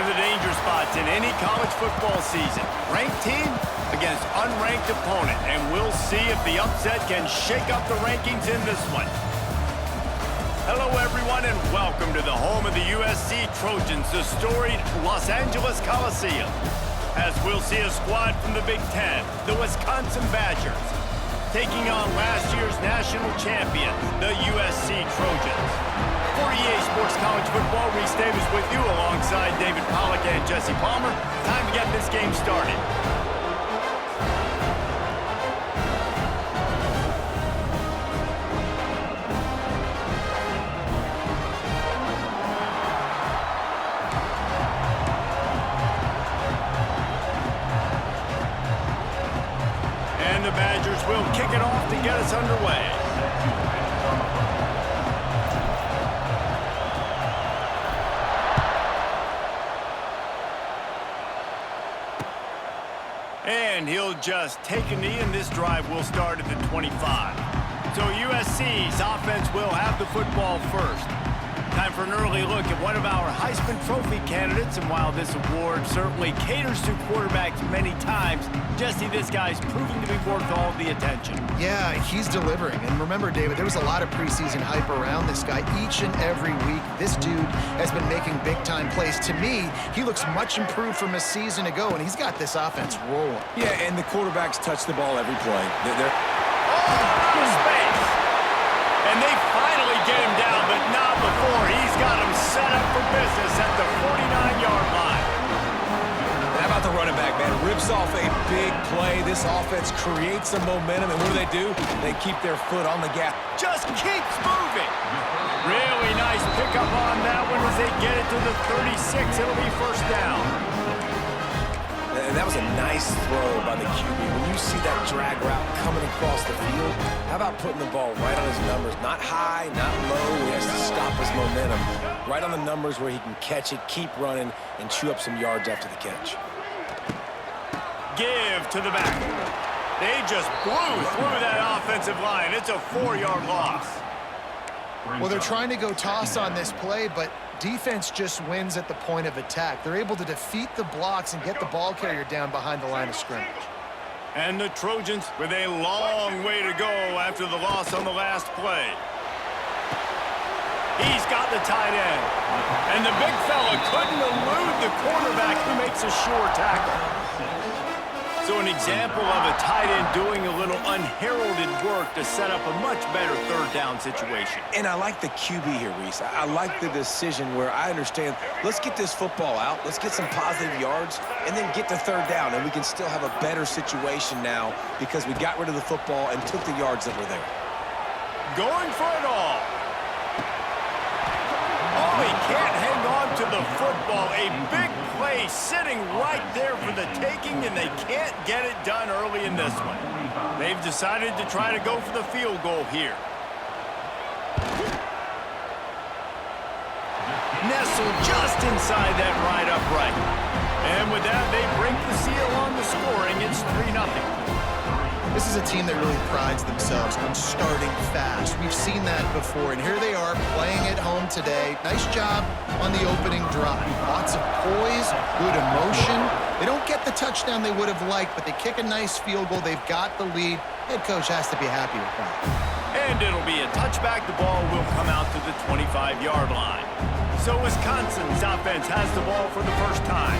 of the danger spots in any college football season. Ranked team against unranked opponent, and we'll see if the upset can shake up the rankings in this one. Hello, everyone, and welcome to the home of the USC Trojans, the storied Los Angeles Coliseum. As we'll see a squad from the Big Ten, the Wisconsin Badgers, taking on last year's national champion, the USC Trojans. For EA Sports College Football, Reese Davis with you alongside David Pollack and Jesse Palmer. Time to get this game started. And the Badgers will kick it off to get us underway. And he'll just take a knee, and this drive will start at the 25. So USC's offense will have the football first. Time for an early look at one of our Heisman Trophy candidates, and while this award certainly caters to quarterbacks many times, Jesse, this guy's proving to be worth all the attention. Yeah, he's delivering. And remember, David, there was a lot of preseason hype around this guy each and every week. This dude has been making big-time plays. To me, he looks much improved from a season ago, and he's got this offense rolling. Yeah, and the quarterbacks touch the ball every play. Oh, space! And they finally get him down, but not before. He's got him set up for business at the 49-yard line. How about the running back, man? Rips off a big play. This offense creates some momentum, and what do? They keep their foot on the gas. Just keeps moving. Really nice pickup on that one as they get it to the 36. It'll be first down. And that was a nice throw by the QB. When you see that drag route coming across the field, how about putting the ball right on his numbers? Not high, not low, where he has to stop his momentum. Right on the numbers where he can catch it, keep running, and chew up some yards after the catch. Give to the back. They just blew through that offensive line. It's a 4-yard loss. Well, they're trying to go toss on this play, but defense just wins at the point of attack. They're able to defeat the blocks and get the ball carrier down behind the line of scrimmage. And the Trojans with a long way to go after the loss on the last play. He's got the tight end. And the big fella couldn't elude the quarterback who makes a sure tackle. So an example of a tight end doing a little unheralded work to set up a much better third down situation. And I like the QB here, Reese. I like the decision where I understand, let's get this football out, let's get some positive yards, and then get to third down, and we can still have a better situation now because we got rid of the football and took the yards that were there. Going for it all. Oh, he can't hang on to the football. A big play sitting right there for the taking, and they can't get it done early in this one. They've decided to try to go for the field goal here. Nestled just inside that right upright. And with that, they break the seal on the scoring. It's 3-0. This is a team that really prides themselves on starting fast. We've seen that before, and here they are playing at home today. Nice job on the opening drive. Lots of poise, good emotion. They don't get the touchdown they would have liked, but they kick a nice field goal. They've got the lead. Head coach has to be happy with that. And it'll be a touchback. The ball will come out to the 25-yard line. So Wisconsin's offense has the ball for the first time.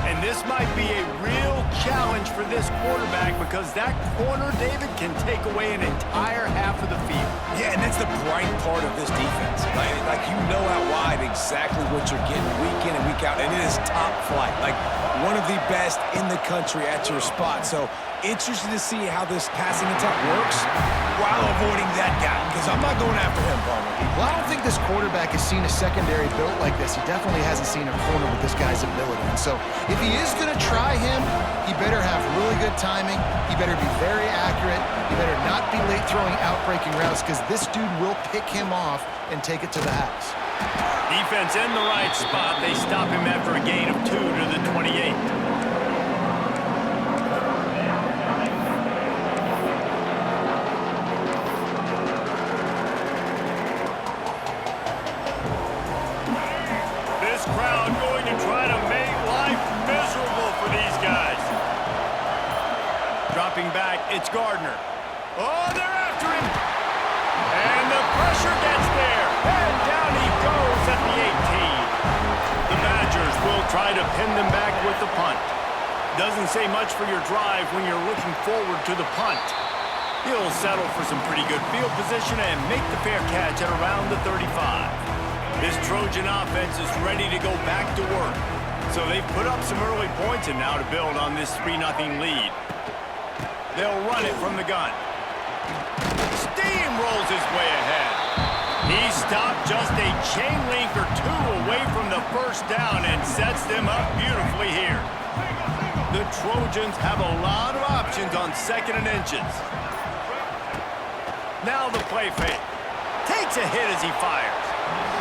And this might be a real challenge for this quarterback because that corner, David, can take away an entire half of the field. Yeah, and that's the bright part of this defense. Like you know out wide exactly what you're getting week in and week out, and it is top flight. Like one of the best in the country at your spot. So interested to see how this passing attack works while avoiding that guy, because I'm not going after him, Palmer. Well, I don't think this quarterback has seen a secondary built like this. He definitely hasn't seen a corner with this guy's ability. And so if he is going to try him, he better have really good timing. He better be very accurate. He better not be late throwing out-breaking routes because this dude will pick him off and take it to the house. Defense in the right spot. They stop him after a gain of 2 to the 28. This crowd going to try to make Dropping back, it's Gardner. Oh, they're after him. And the pressure gets there. And down he goes at the 18. The Badgers will try to pin them back with the punt. Doesn't say much for your drive when you're looking forward to the punt. He'll settle for some pretty good field position and make the fair catch at around the 35. This Trojan offense is ready to go back to work. So they've put up some early points and now to build on this 3-0 lead. They'll run it from the gun. Steamrolls his way ahead. He stopped just a chain link or two away from the first down and sets them up beautifully here. The Trojans have a lot of options on 2nd and inches. Now the play fake. Takes a hit as he fires.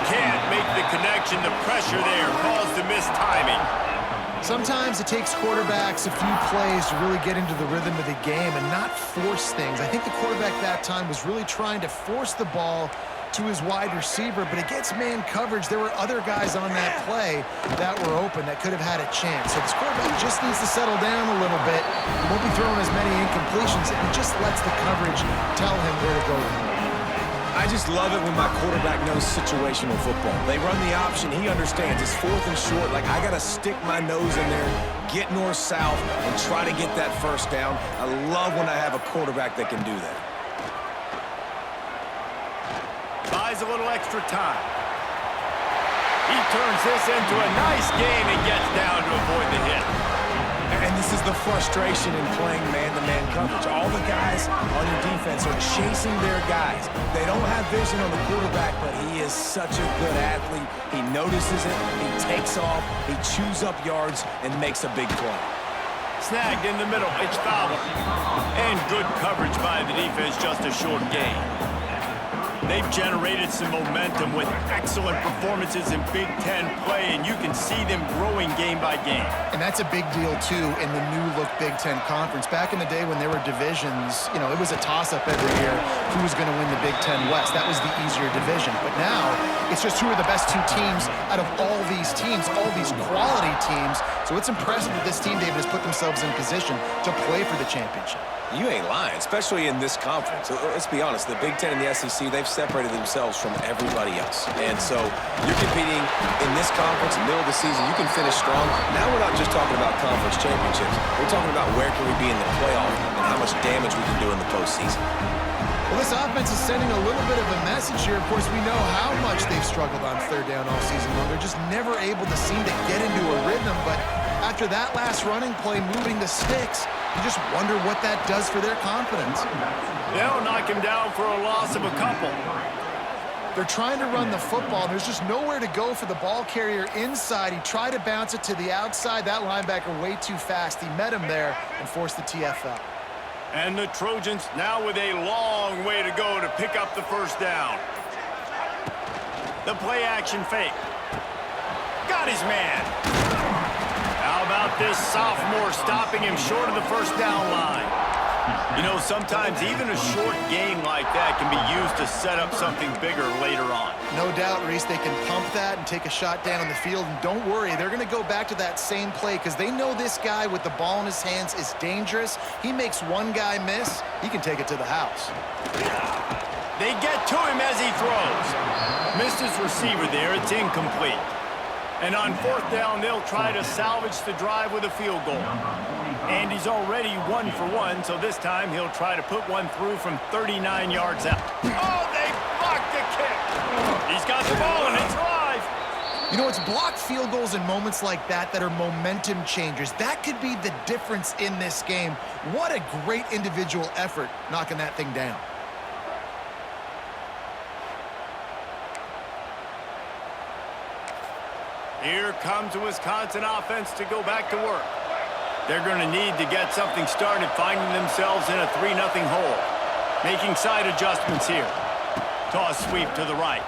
Can't make the connection. The pressure there caused the missed timing. Sometimes it takes quarterbacks a few plays to really get into the rhythm of the game and not force things. I think the quarterback that time was really trying to force the ball to his wide receiver, but against man coverage, there were other guys on that play that were open that could have had a chance. So this quarterback just needs to settle down a little bit. He won't be throwing as many incompletions, and he just lets the coverage tell him where to go. I just love it when my quarterback knows situational football. They run the option. He understands. It's 4th and short. Like, I got to stick my nose in there, get north-south, and try to get that first down. I love when I have a quarterback that can do that. Buys a little extra time. He turns this into a nice gain and gets down to avoid the hit. And this is the frustration in playing man-to-man coverage. All the guys on your defense are chasing their guys. They don't have vision on the quarterback, but he is such a good athlete. He notices it, he takes off, he chews up yards, and makes a big play. Snagged in the middle, it's Fowler. And good coverage by the defense, just a short gain. They've generated some momentum with excellent performances in Big Ten play, and you can see them growing game by game. And that's a big deal, too, in the new-look Big Ten Conference. Back in the day when there were divisions, you know, it was a toss-up every year who was going to win the Big Ten West. That was the easier division. But now, it's just who are the best two teams out of all these teams, all these quality teams. So it's impressive that this team, David, has put themselves in position to play for the championship. You ain't lying, especially in this conference. Let's be honest, the Big Ten and the SEC, they've separated themselves from everybody else. And so you're competing in this conference, middle of the season, you can finish strong. Now we're not just talking about conference championships. We're talking about where can we be in the playoff and how much damage we can do in the postseason. Well, this offense is sending a little bit of a message here. Of course, we know how much they've struggled on 3rd down all season long. They're just never able to seem to get into a rhythm, but after that last running play, moving the sticks, you just wonder what that does for their confidence. They'll knock him down for a loss of a couple. They're trying to run the football. There's just nowhere to go for the ball carrier inside. He tried to bounce it to the outside. That linebacker way too fast. He met him there and forced the TFL. And the Trojans now with a long way to go to pick up the first down. The play action fake. Got his man. How about this sophomore stopping him short of the first down line? You know, sometimes even a short gain like that can be used to set up something bigger later on. No doubt, Reese, they can pump that and take a shot down on the field. And don't worry, they're going to go back to that same play because they know this guy with the ball in his hands is dangerous. He makes one guy miss, he can take it to the house. They get to him as he throws. Missed his receiver there, it's incomplete. And on 4th down, they'll try to salvage the drive with a field goal. And he's already 1 for 1, so this time he'll try to put one through from 39 yards out. Oh, they blocked the kick. He's got the ball, and it's live. You know, it's blocked field goals in moments like that that are momentum changers. That could be the difference in this game. What a great individual effort knocking that thing down. Here comes the Wisconsin offense to go back to work. They're going to need to get something started, finding themselves in a 3-0 hole. Making side adjustments here. Toss sweep to the right.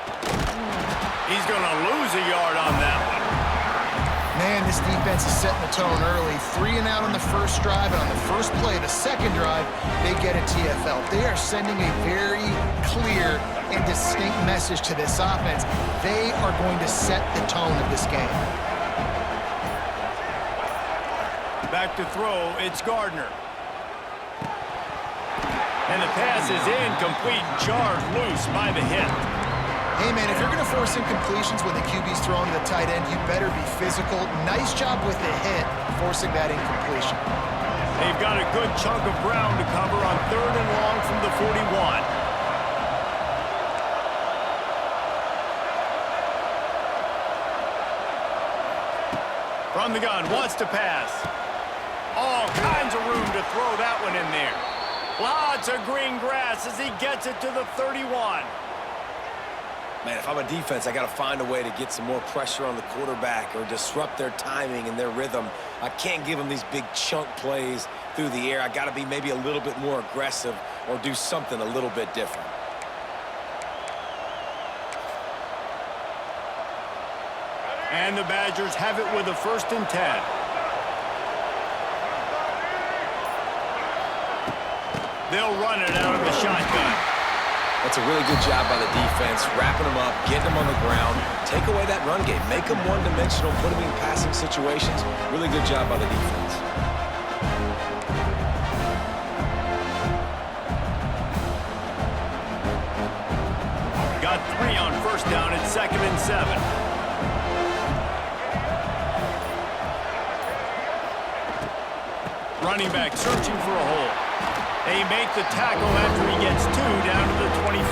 He's going to lose a yard on that one. Man, this defense is setting the tone early. 3 and out on the first drive, and on the first play, the second drive, they get a TFL. They are sending a very clear and distinct message to this offense. They are going to set the tone of this game. Back to throw, it's Gardner. And the pass is incomplete, charged loose by the hit. Hey, man, if you're going to force incompletions when the QB's throwing to the tight end, you better be physical. Nice job with the hit, forcing that incompletion. They've got a good chunk of ground to cover on 3rd and long from the 41. From the gun, wants to pass. All kinds of room to throw that one in there. Lots of green grass as he gets it to the 31. Man, if I'm a defense, I got to find a way to get some more pressure on the quarterback or disrupt their timing and their rhythm. I can't give them these big chunk plays through the air. I got to be maybe a little bit more aggressive or do something a little bit different. And the Badgers have it with a 1st and 10. They'll run it out of the shotgun. That's a really good job by the defense, wrapping them up, getting them on the ground. Take away that run game. Make them one-dimensional, put them in passing situations. Really good job by the defense. Got 3 on 1st down at 2nd and 7. Running back searching for a hole. They make the tackle after he gets 2 down to the 25.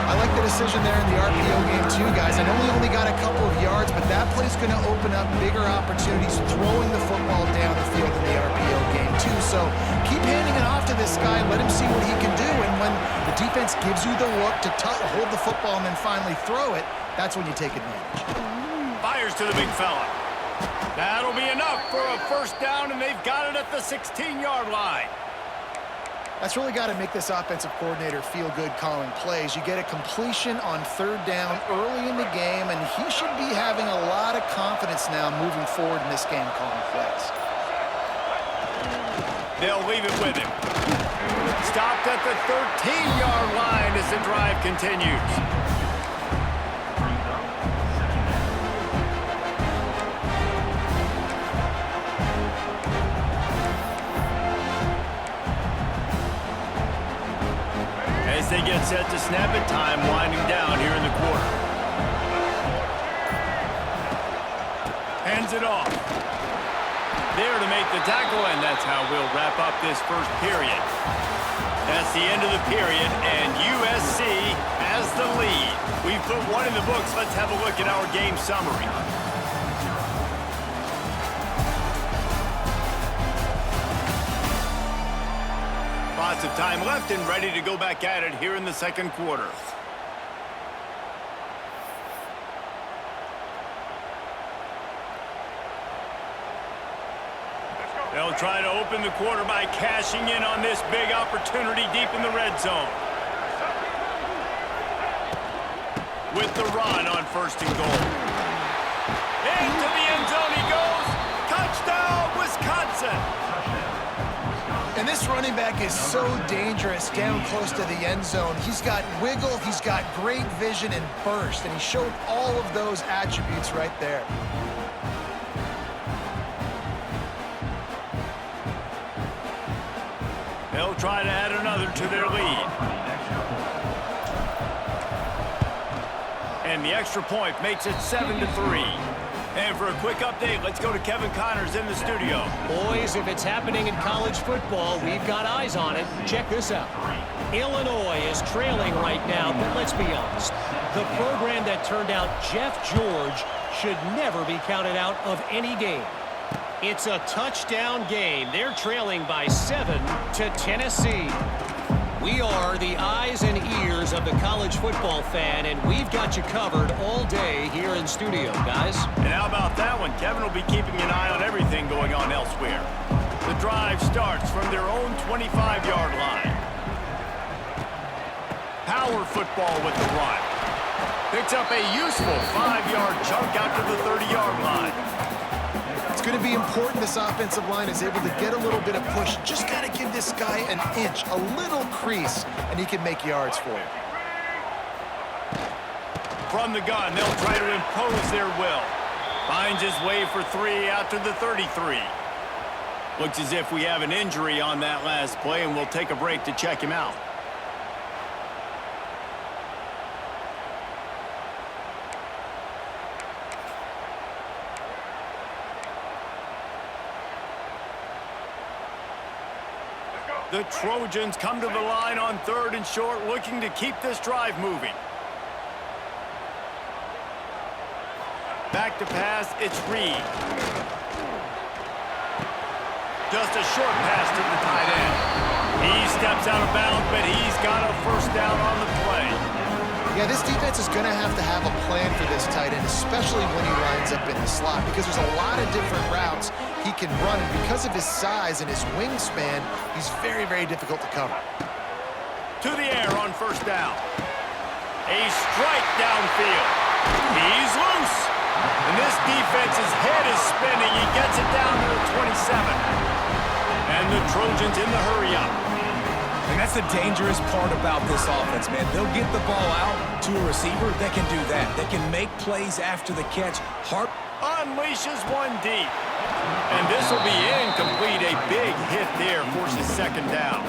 I like the decision there in the RPO game too, guys. I know we only got a couple of yards, but that play's going to open up bigger opportunities throwing the football down the field in the RPO game too. So keep handing it off to this guy. Let him see what he can do. And when the defense gives you the look to hold the football and then finally throw it, that's when you take advantage. Fires to the big fella. That'll be enough for a 1st down, and they've got it at the 16-yard line. That's really got to make this offensive coordinator feel good calling plays. You get a completion on 3rd down early in the game, and he should be having a lot of confidence now moving forward in this game calling plays. They'll leave it with him. Stopped at the 13-yard line as the drive continues. As they get set to snap it, time winding down here in the quarter. Hands it off. There to make the tackle, and that's how we'll wrap up this 1st period. That's the end of the period, and USC has the lead. We've put 1 in the books. Let's have a look at our game summary. Lots of time left and ready to go back at it here in the 2nd quarter. They'll try to open the quarter by cashing in on this big opportunity deep in the red zone. With the run on 1st and goal. Into the end zone he goes. Touchdown, Wisconsin. And this running back is so dangerous down close to the end zone. He's got wiggle, he's got great vision and burst, and he showed all of those attributes right there. They'll try to add another to their lead. And the extra point makes it 7-3. And for a quick update, let's go to Kevin Connors in the studio. Boys, if it's happening in college football, we've got eyes on it. Check this out. Illinois is trailing right now, but let's be honest. The program that turned out Jeff George should never be counted out of any game. It's a touchdown game. They're trailing by 7 to Tennessee. We are the eyes and ears of the college football fan, and we've got you covered all day here in studio, guys. And how about that one? Kevin will be keeping an eye on everything going on elsewhere. The drive starts from their own 25-yard line. Power football with the run. Picks up a useful 5-yard chunk out to the 30-yard line. It's going to be important this offensive line is able to get a little bit of push. Just got to give this guy an inch, a little crease, and he can make yards for you. From the gun, they'll try to impose their will. Finds his way for 3 out to the 33. Looks as if we have an injury on that last play, and we'll take a break to check him out. The Trojans come to the line on 3rd and short, looking to keep this drive moving. Back to pass, it's Reed. Just a short pass to the tight end. He steps out of bounds, but he's got a first down on the play. Yeah, this defense is going to have a plan for this tight end, especially when he lines up in the slot, because there's a lot of different routes he can run, and because of his size and his wingspan, he's very, very difficult to cover. To the air on first down. A strike downfield. He's loose. And this defense's head is spinning. He gets it down to the 27. And the Trojans in the hurry-up. And that's the dangerous part about this offense, man. They'll get the ball out to a receiver. They can do that. They can make plays after the catch. Unleashes one deep. And this will be incomplete. A big hit there forces second down.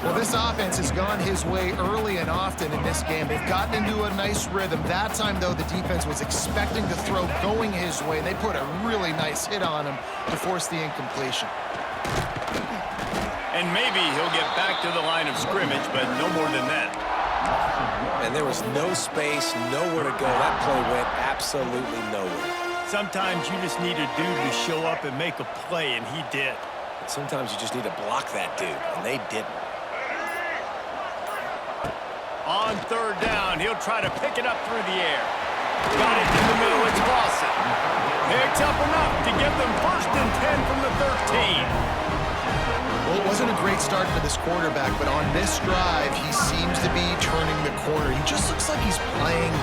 Well, this offense has gone his way early and often in this game. They've gotten into a nice rhythm. That time, though, the defense was expecting the throw going his way. They put a really nice hit on him to force the incompletion. And maybe he'll get back to the line of scrimmage, but no more than that. And there was no space, nowhere to go. That play went absolutely nowhere. Sometimes you just need a dude to show up and make a play, and he did. And sometimes you just need to block that dude, and they didn't. On 3rd down, he'll try to pick it up through the air. Got it in the middle, it's Lawson. Picks up enough to get them 1st and 10 from the 13. Well, it wasn't a great start for this quarterback, but on this drive, he seems to be turning the corner. He just looks like he's playing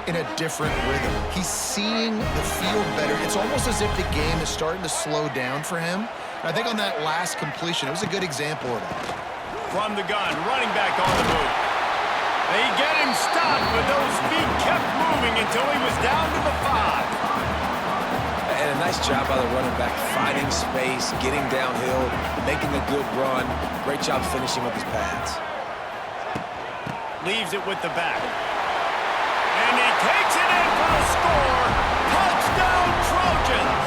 in a different rhythm. He's seeing the field better. It's almost as if the game is starting to slow down for him. And I think on that last completion, it was a good example of that. From the gun, running back on the move. They get him stopped, but those feet kept moving until he was down to the 5. And a nice job by the running back, finding space, getting downhill, making a good run. Great job finishing with his pads. Leaves it with the back. And he takes it in for the score. Touchdown, Trojans!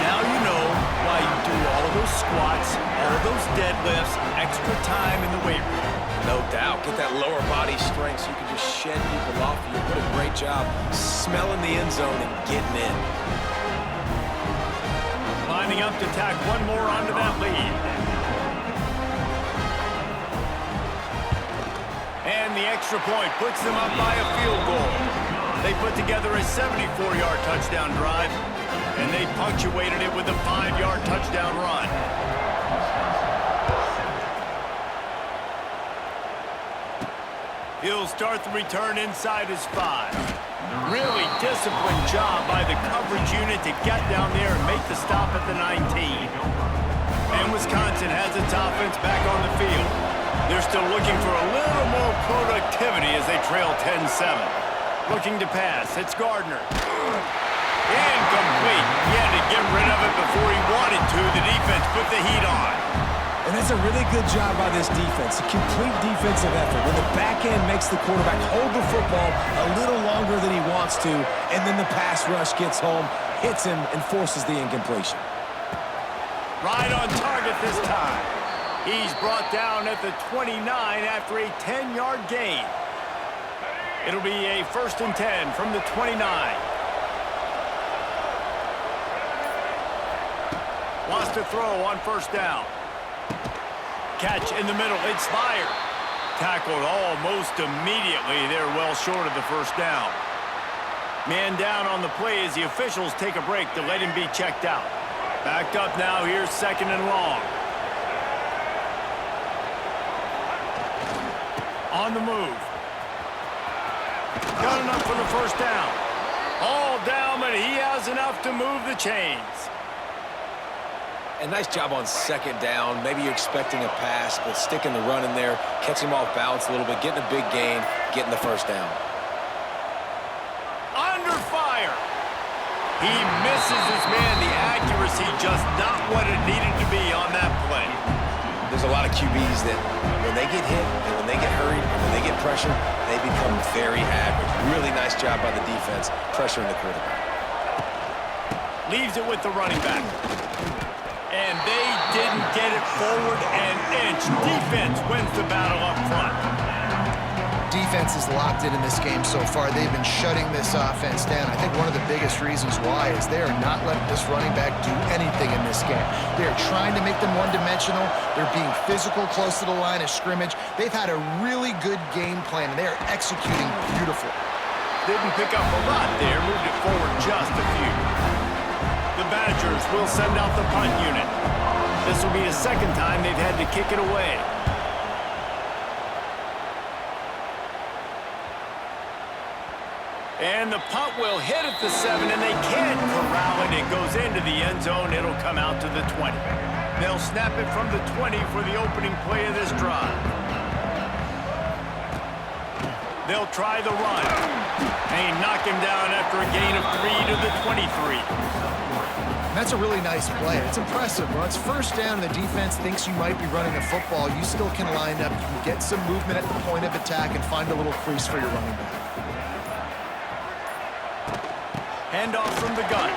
Now you know why you do all of those squats, all of those deadlifts, extra time in the weight room. No doubt. Get that lower body strength so you can just shed people off of you. What a great job smelling the end zone and getting in. Lining up to tack one more onto that lead. And the extra point puts them up by a field goal. They put together a 74-yard touchdown drive, and they punctuated it with a 5-yard touchdown run. He'll start the return inside his 5. Really disciplined job by the coverage unit to get down there and make the stop at the 19. And Wisconsin has its offense back on the field. They're still looking for a little more productivity as they trail 10-7. Looking to pass. It's Gardner. Incomplete. He had to get rid of it before he wanted to. The defense put the heat on. And that's a really good job by this defense, a complete defensive effort. When the back end makes the quarterback hold the football a little longer than he wants to, and then the pass rush gets home, hits him, and forces the incompletion. Right on target this time. He's brought down at the 29 after a 10-yard gain. It'll be a 1st and 10 from the 29. Wants to throw on 1st down. Catch in the middle, it's fired. Tackled almost immediately. They're well short of the 1st down. Man down on the play as the officials take a break to let him be checked out. Backed up now, here's 2nd and long. On the move. Got enough for the 1st down. All down, but he has enough to move the chains. And nice job on 2nd down. Maybe you're expecting a pass, but sticking the run in there, catching him off balance a little bit, getting a big gain, getting the 1st down. Under fire. He misses his man. The accuracy just not what it needed to be on that play. There's a lot of QBs that when they get hit and when they get hurried and when they get pressured, they become very average. Really nice job by the defense pressuring the quarterback. Leaves it with the running back. And they didn't get it forward an inch. Defense wins the battle up front. Defense is locked in this game so far. They've been shutting this offense down. I think one of the biggest reasons why is they are not letting this running back do anything in this game. They're trying to make them one-dimensional. They're being physical close to the line of scrimmage. They've had a really good game plan, and they are executing beautiful. Didn't pick up a lot there. Moved it forward just a few. The Badgers will send out the punt unit. This will be the second time they've had to kick it away. And the punt will hit at the 7, and they can't corral it. It goes into the end zone. It'll come out to the 20. They'll snap it from the 20 for the opening play of this drive. They'll try the run. They knock him down after a gain of 3 to the 23. That's a really nice play. It's impressive. When it's first down and the defense thinks you might be running a football, you still can line up. You can get some movement at the point of attack and find a little crease for your running back. Handoff from the gun.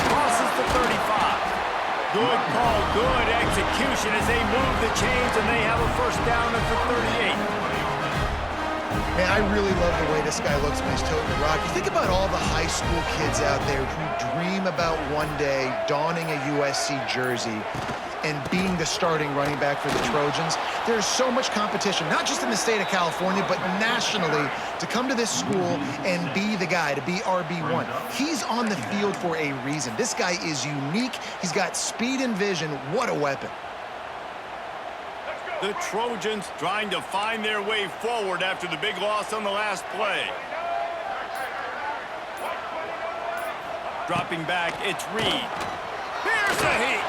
Crosses the 35. Good call, good execution as they move the chains, and they have a first down at the 38. Man, I really love the way this guy looks when he's toting the rock. You think about all the high school kids out there who dream about one day donning a USC jersey and being the starting running back for the Trojans. There's so much competition, not just in the state of California, but nationally, to come to this school and be the guy, to be RB1. He's on the field for a reason. This guy is unique. He's got speed and vision. What a weapon. The Trojans trying to find their way forward after the big loss on the last play. Dropping back, it's Reed. Here's the heat.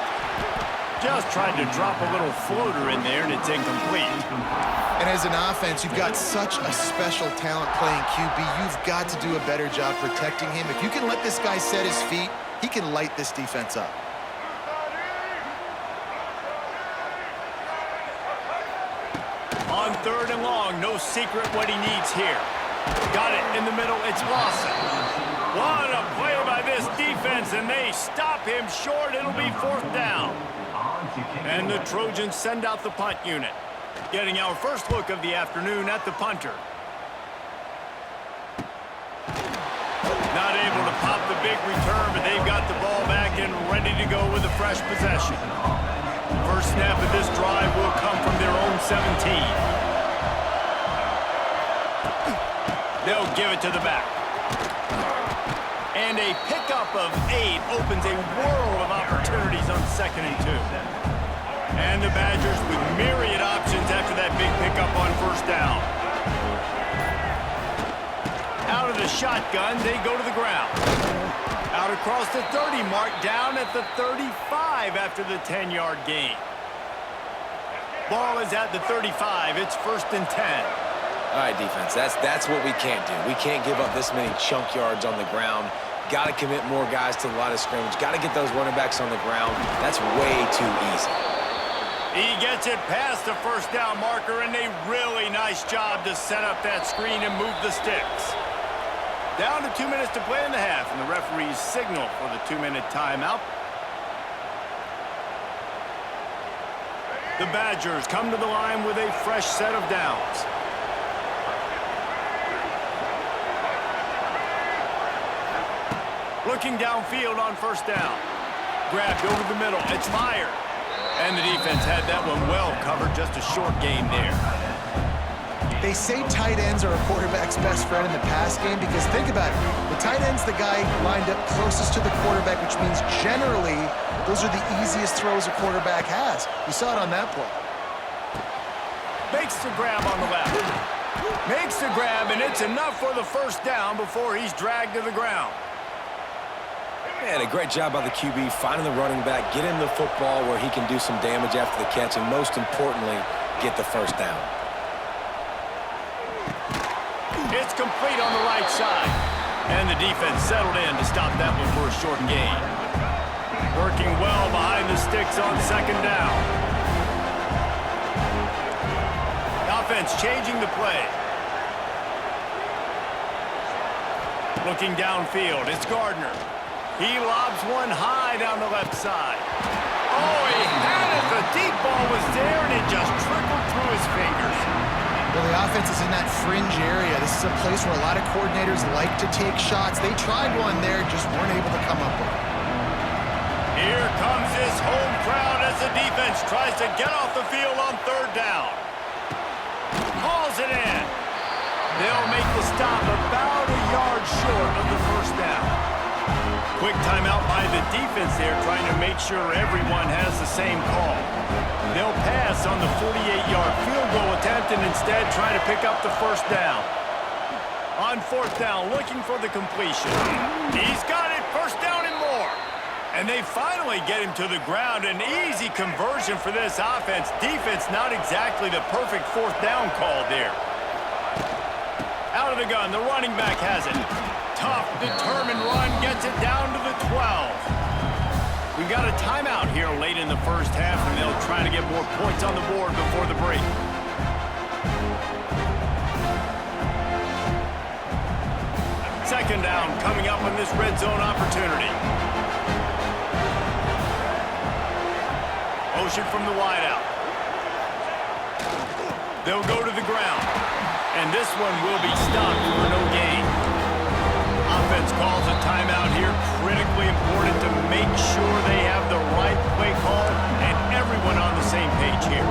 Just tried to drop a little floater in there, and it's incomplete. And as an offense, you've got such a special talent playing QB. You've got to do a better job protecting him. If you can let this guy set his feet, he can light this defense up. On 3rd and long, no secret what he needs here. Got it in the middle, it's Lawson. What a play by this defense, and they stop him short. It'll be 4th down. And the Trojans send out the punt unit. Getting our first look of the afternoon at the punter. Not able to pop the big return, but they've got the ball back and ready to go with a fresh possession. First snap of this drive will come from their own 17. They'll give it to the back. And a pickup of 8 opens a world of opportunities on 2nd and 2. And the Badgers with myriad options after that big pickup on 1st down. Out of the shotgun, they go to the ground. Out across the 30 mark, down at the 35 after the 10-yard gain. Ball is at the 35. It's 1st and 10. All right, defense, that's what we can't do. We can't give up this many chunk yards on the ground. Got to commit more guys to the line of scrimmage. Got to get those running backs on the ground. That's way too easy. He gets it past the 1st down marker, and a really nice job to set up that screen and move the sticks. Down to 2 minutes to play in the half, and the referees signal for the 2-minute timeout. The Badgers come to the line with a fresh set of downs. Looking downfield on 1st down. Grabbed over the middle. It's fired. And the defense had that one well covered. Just a short gain there. They say tight ends are a quarterback's best friend in the pass game because think about it. The tight end's the guy lined up closest to the quarterback, which means generally those are the easiest throws a quarterback has. You saw it on that play. Makes the grab on the left. Makes the grab, and it's enough for the 1st down before he's dragged to the ground. Man, a great job by the QB, finding the running back, get him the football where he can do some damage after the catch, and most importantly, get the 1st down. It's complete on the right side. And the defense settled in to stop that one for a short gain. Working well behind the sticks on second down. The offense changing the play. Looking downfield, it's Gardner. He lobs one high down the left side. Oh, he had it. The deep ball was there, and it just trickled through his fingers. Well, the offense is in that fringe area. This is a place where a lot of coordinators like to take shots. They tried one there, just weren't able to come up with it. Here comes this home crowd as the defense tries to get off the field on third down. Hauls it in. They'll make the stop about a yard short of the first down. Quick timeout by the defense there, trying to make sure everyone has the same call. They'll pass on the 48-yard field goal attempt and instead try to pick up the first down. On fourth down, looking for the completion. He's got it, first down and more. And they finally get him to the ground. An easy conversion for this offense. Defense not exactly the perfect fourth down call there. Out of the gun, the running back has it. Tough, determined run, gets it down to the 12. We've got a timeout here late in the first half, and they'll try to get more points on the board before the break. Second down coming up on this red zone opportunity. Motion from the wideout. They'll go to the ground. And this one will be stopped for no gain. Offense calls a timeout here. Critically important to make sure they have the right play call and everyone on the same page here.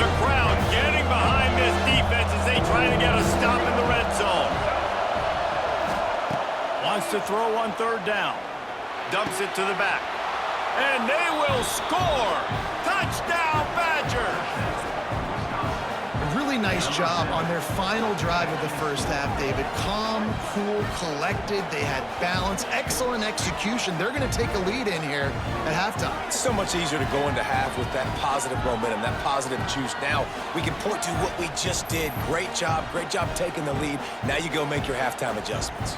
The crowd getting behind this defense as they try to get a stop in the red zone. Wants to throw on third down. Dumps it to the back. And they will score! Touchdown, Badgers! Really nice job on their final drive of the first half, David. Calm, cool, collected. They had balance. Excellent execution. They're going to take a lead in here at halftime. It's so much easier to go into half with that positive momentum, that positive juice. Now we can point to what we just did. Great job taking the lead. Now you go make your halftime adjustments.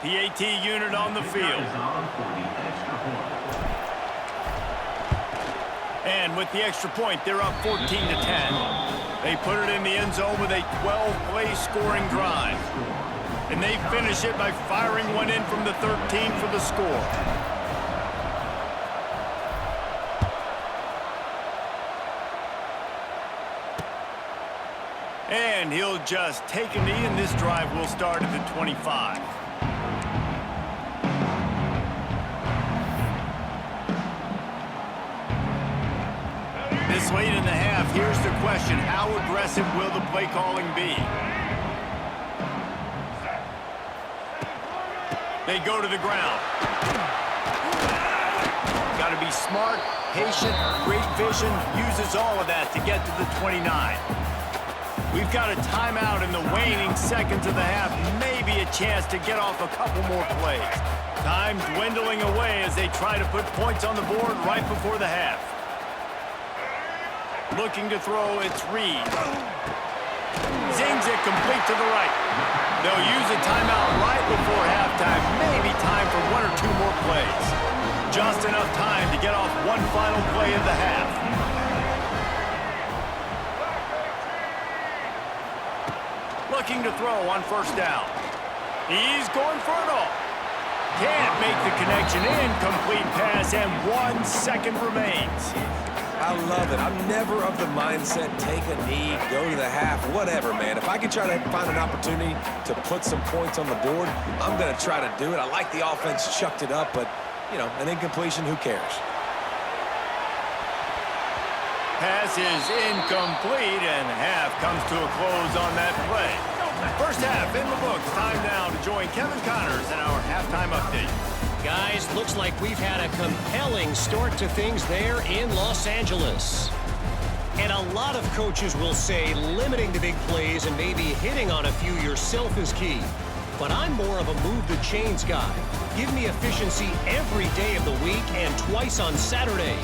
PAT unit on the field. And with the extra point, they're up 14-10. They put it in the end zone with a 12-play scoring drive. And they finish it by firing one in from the 13 for the score. And he'll just take a knee, and this drive will start at the 25. This late in the half, here's the question. How aggressive will the play calling be? They go to the ground. Got to be smart, patient, great vision, uses all of that to get to the 29. We've got a timeout in the waning seconds of the half. Maybe a chance to get off a couple more plays. Time dwindling away as they try to put points on the board right before the half. Looking to throw, it's Reed. Zings it complete to the right. They'll use a timeout right before halftime. Maybe time for one or two more plays. Just enough time to get off one final play of the half. Looking to throw on first down. He's going for it all. Can't make the connection. Incomplete pass, and 1 second remains. I love it. I'm never of the mindset, take a knee, go to the half, whatever, man. If I can try to find an opportunity to put some points on the board, I'm going to try to do it. I like the offense chucked it up, but, you know, an incompletion, who cares? Pass is incomplete, and half comes to a close on that play. First half in the books. Time now to join Kevin Connors in our halftime update. Guys, looks like we've had a compelling start to things there in Los Angeles. And a lot of coaches will say limiting the big plays and maybe hitting on a few yourself is key. But I'm more of a move the chains guy. Give me efficiency every day of the week and twice on Saturday.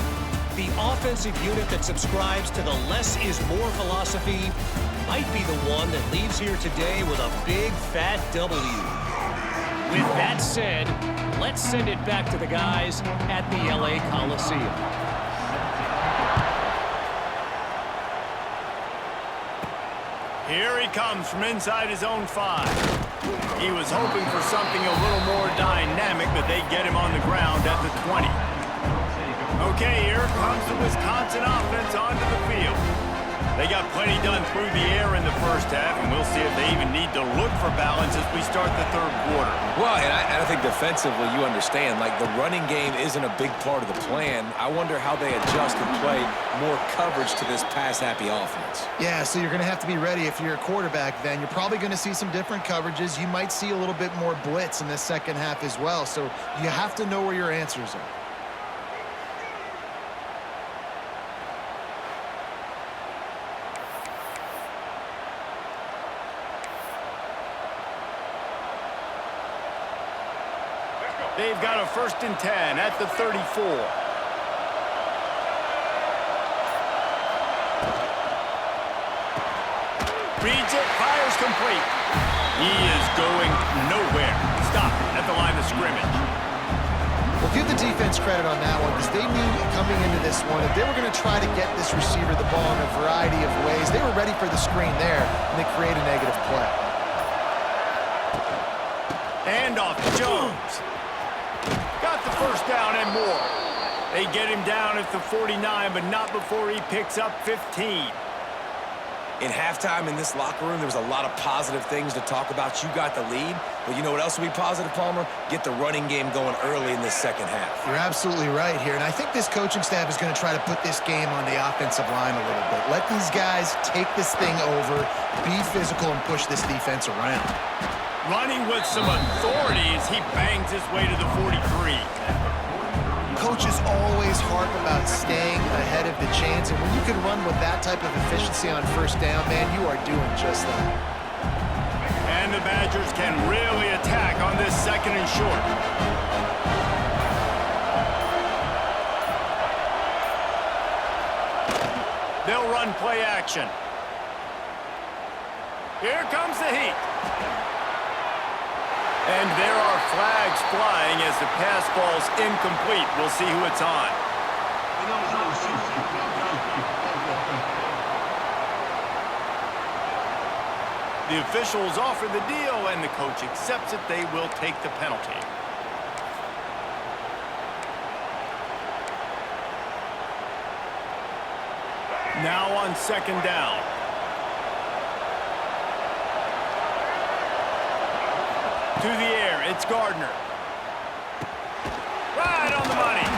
The offensive unit that subscribes to the less is more philosophy might be the one that leaves here today with a big fat W. With that said, let's send it back to the guys at the LA Coliseum. Here he comes from inside his own 5. He was hoping for something a little more dynamic, but they get him on the ground at the 20. Okay, here comes the Wisconsin offense onto the field. They got plenty done through the air in the first half, and we'll see if they even need to look for balance as we start the third quarter. Well, and I think defensively, you understand, like the running game isn't a big part of the plan. I wonder how they adjust and play more coverage to this pass-happy offense. Yeah, so you're going to have to be ready if you're a quarterback then. You're probably going to see some different coverages. You might see a little bit more blitz in the second half as well, so you have to know where your answers are. They've got a 1st and 10 at the 34. Reads it, fires complete. He is going nowhere. Stop at the line of scrimmage. Well, give the defense credit on that one because they knew coming into this one that they were going to try to get this receiver the ball in a variety of ways. They were ready for the screen there, and they create a negative play. And off to Jones. Got the 1st down and more. They get him down at the 49, but not before he picks up 15. In halftime in this locker room, there was a lot of positive things to talk about. You got the lead, but you know what else will be positive, Palmer? Get the running game going early in this second half. You're absolutely right here, and I think this coaching staff is going to try to put this game on the offensive line a little bit. Let these guys take this thing over, be physical, and push this defense around. Running with some authority as he bangs his way to the 43. Coaches always harp about staying ahead of the chains, and when you can run with that type of efficiency on 1st down, man, you are doing just that. And the Badgers can really attack on this 2nd and short. They'll run play action. Here comes the heat. And there are flags flying as the pass falls incomplete. We'll see who it's on. The officials offer the deal, and the coach accepts it. They will take the penalty. Now on 2nd down. To the air, it's Gardner. Right on the money.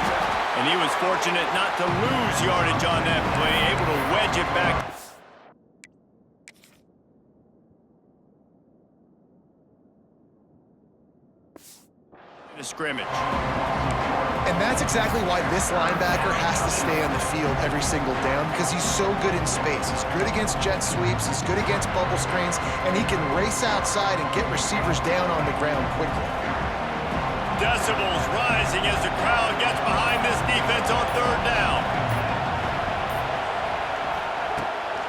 And he was fortunate not to lose yardage on that play, able to wedge it back. The scrimmage. And that's exactly why this linebacker has to stay on the field every single down because he's so good in space. He's good against jet sweeps, he's good against bubble screens, and he can race outside and get receivers down on the ground quickly. Decibels rising as the crowd gets behind this defense on 3rd down.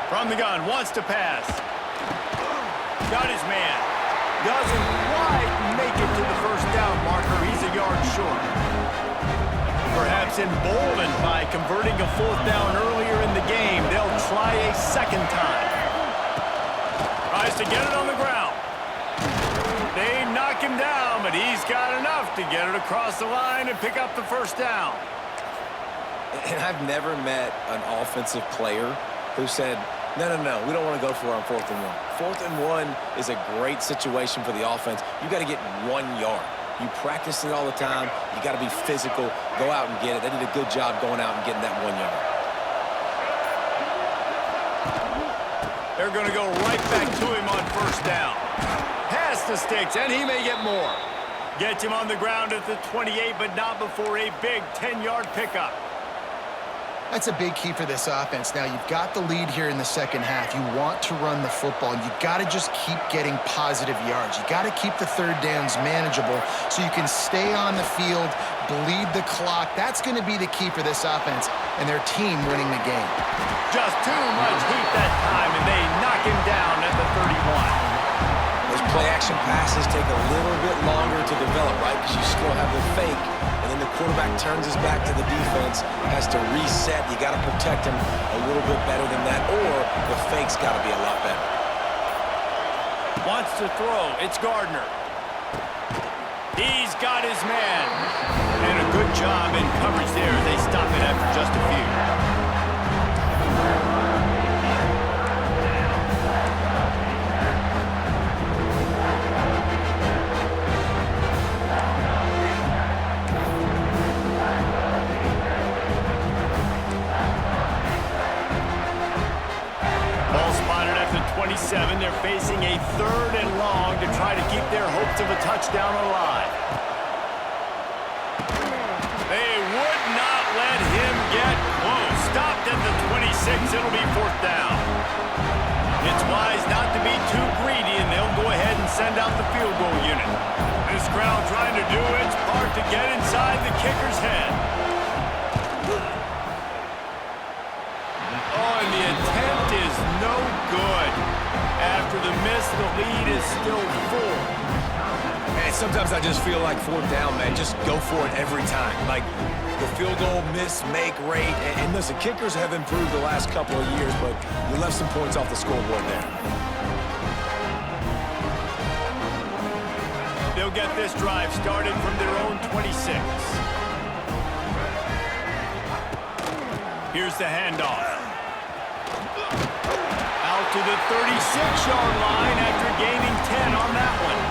From the gun, wants to pass. Got his man. Doesn't quite make it to the 1st down marker. He's a yard short. Perhaps emboldened by converting a 4th down earlier in the game, they'll try a 2nd time. Tries to get it on the ground. They knock him down, but he's got enough to get it across the line and pick up the 1st down. And I've never met an offensive player who said, no, we don't want to go for it on 4th and 1. 4th and 1 is a great situation for the offense. You got to get 1 yard. You practice it all the time. You got to be physical. Go out and get it. They did a good job going out and getting that 1 yard. They're going to go right back to him on 1st down. Pass the sticks, and he may get more. Gets him on the ground at the 28, but not before a big 10-yard pickup. That's a big key for this offense. Now, you've got the lead here in the second half. You want to run the football. You got to just keep getting positive yards. You got to keep the third downs manageable so you can stay on the field, bleed the clock. That's going to be the key for this offense and their team winning the game. Just too much heat that time, and they knock him down at the 31. Those play-action passes take a little bit longer to develop, right? Because you still have the fake, and then the quarterback turns his back to the defense, has to reset. You got to protect him a little bit better than that, or the fake's got to be a lot better. Wants to throw. It's Gardner. He's got his man. And a good job in coverage there. They stop it after just a few. They're facing a 3rd and long to try to keep their hopes of a touchdown alive. They would not let him get close. Stopped at the 26. It'll be 4th down. It's wise not to be too greedy, and they'll go ahead and send out the field goal unit. This crowd trying to do its part to get inside the kicker's head. Oh, and the attempt is no good. After the miss, the lead is still full. Man, sometimes I just feel like 4th down, man. Just go for it every time. Like the field goal miss, make rate. And listen, kickers have improved the last couple of years, but you left some points off the scoreboard there. They'll get this drive started from their own 26. Here's the handoff. To the 36-yard line after gaining 10 on that one.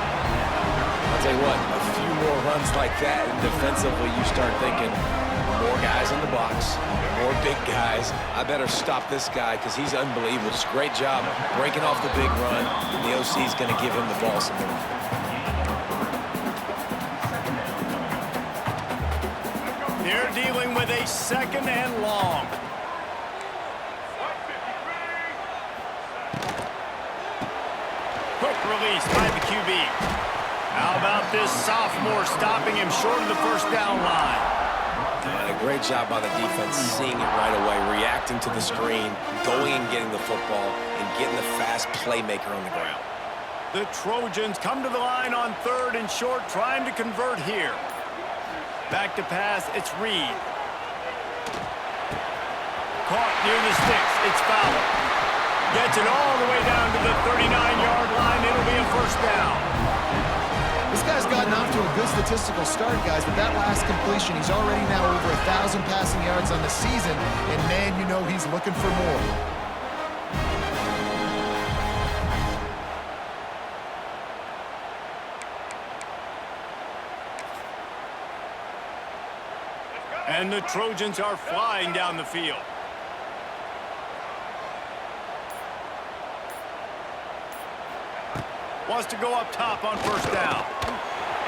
I'll tell you what, a few more runs like that, and defensively you start thinking, more guys in the box, more big guys. I better stop this guy because he's unbelievable. Just great job breaking off the big run. The OC's going to give him the ball some more. They're dealing with a 2nd and long. Quick release by the QB. How about this sophomore stopping him short of the 1st down line? And a great job by the defense seeing it right away, reacting to the screen, going and getting the football, and getting the fast playmaker on the ground. The Trojans come to the line on 3rd and short, trying to convert here. Back to pass, it's Reed. Caught near the sticks, it's Fowler. Gets it all the way down to the 39-yard line. It'll be a 1st down. This guy's gotten off to a good statistical start, guys. With that last completion, he's already now over 1,000 passing yards on the season. And, man, you know he's looking for more. And the Trojans are flying down the field. Wants to go up top on 1st down.